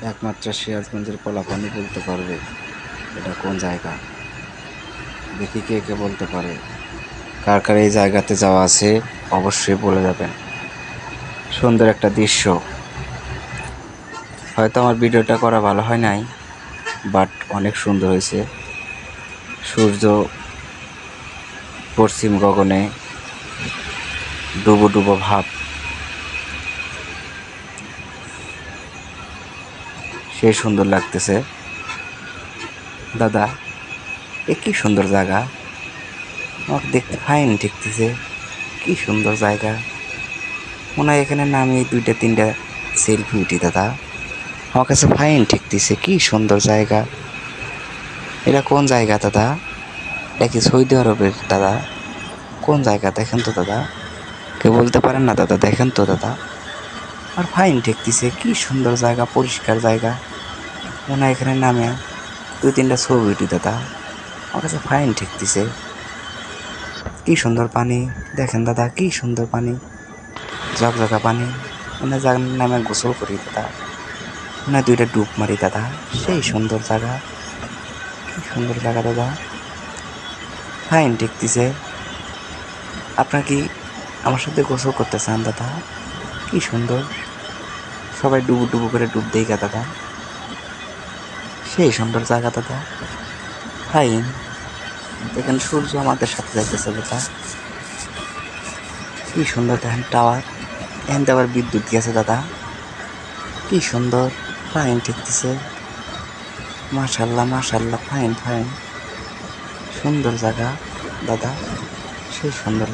একমাত্র সিরাজগঞ্জের পোলাপানি বলতে পারবে এটা কোন জায়গা। দেখি কে কে বলতে পারে। কার কার এই জায়গাতে যাওয়া আছে অবশ্যই বলে যাবেন। সুন্দর একটা দৃশ্য। হয়তো আমার ভিডিওটা করা ভালো হয় নাই, বাট অনেক সুন্দর হয়েছে। সূর্য পশ্চিম গগনে ডুবো ডুবো ভাব, সেই সুন্দর লাগতেছে। দাদা, এ কি সুন্দর জায়গা, আমাকে দেখতে ফাইন ঠেকতেছে। কি সুন্দর জায়গা, মনে হয় এখানে নামি 2-3টা সেলফি উঠি দাদা। আমার কাছে ফাইন ঠেকতেছে। কি সুন্দর জায়গা। এটা কোন জায়গা দাদা? এটা কি সৌদি আরবের দাদা? কোন জায়গা দেখেন তো দাদা, কেউ বলতে পারেন না দাদা? দেখেন তো দাদা, আর ফাইন ঠেকতেছে। কি সুন্দর জায়গা, পরিষ্কার জায়গা, মনে হয় এখানে নামে 2-3টা ছবি উঠি দাদা। আমার কাছে ফাইন ঠেকতেছে। কি সুন্দর পানি, দেখেন দাদা, কি সুন্দর পানি, ঝকঝকা পানি। মনে হয় নামে গোসল করি দাদা, মনে হয় 2টা ডুব মারি দাদা। সেই সুন্দর জায়গা, কি সুন্দর জায়গা দাদা, ফাইন ঠেকতেছে। আপনার কি আমার সাথে গোসল করতে চান দাদা? কি সুন্দর, সবাই ডুবু ডুবু করে ডুব দেই গা দাদা। সেই সুন্দর জায়গা দাদা, ফাইন। দেখেন সূর্য আমাদের সাথে যাইতেছে দাদা। কি সুন্দর দেখেন টাওয়ার, এখান থেকে আবার বিদ্যুৎ গেছে দাদা। কি সুন্দর, ফাইন ঠেকতেছে। মাশাল্লাহ মাশাল্লাহ, ফাইন ফাইন, সুন্দর জায়গা দাদা, সেই সুন্দর।